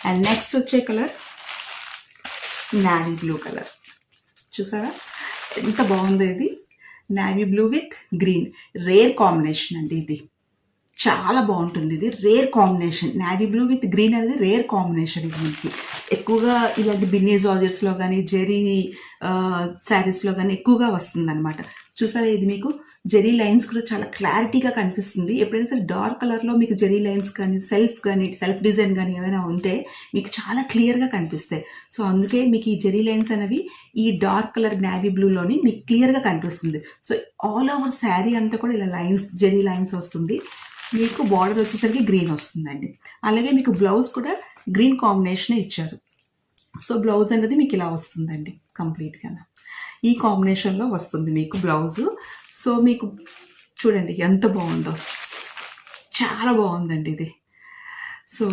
And next వచ్చే colour navy blue colour. చూసారా ఎంత బాగుందో ఇది. Navy blue with green, rare combination అండి ఇది. చాలా బాగుంటుంది ఇది, rare combination. Navy blue with green అనేది రేర్ కాంబినేషన్. ఇది మనకి ఎక్కువగా ఇలాంటి బిన్నీ జార్జెస్లో కానీ జెరీ శారీస్లో కానీ ఎక్కువగా వస్తుంది అనమాట. చూసారా ఇది మీకు జెరీ లైన్స్ కూడా చాలా క్లారిటీగా కనిపిస్తుంది. ఎప్పుడైనా సరే డార్క్ కలర్లో మీకు జెరీ లైన్స్ కానీ సెల్ఫ్ డిజైన్ కానీ ఏమైనా ఉంటే మీకు చాలా క్లియర్గా కనిపిస్తాయి. సో అందుకే మీకు ఈ జెరీ లైన్స్ అనేవి ఈ డార్క్ కలర్ నావీ బ్లూలోని మీకు క్లియర్గా కనిపిస్తుంది. సో ఆల్ ఓవర్ శారీ అంతా కూడా ఇలా లైన్స్, జెరీ లైన్స్ వస్తుంది. మీకు బార్డర్ వచ్చేసరికి గ్రీన్ వస్తుందండి. అలాగే మీకు బ్లౌజ్ కూడా గ్రీన్ కాంబినేషనే ఇచ్చారు. సో బ్లౌజ్ అనేది మీకు ఇలా వస్తుందండి కంప్లీట్గా. ఈ కాంబినేషన్లో వస్తుంది మీకు బ్లౌజు. సో మీకు చూడండి ఎంత బాగుందో, చాలా బాగుందండి ఇది. సో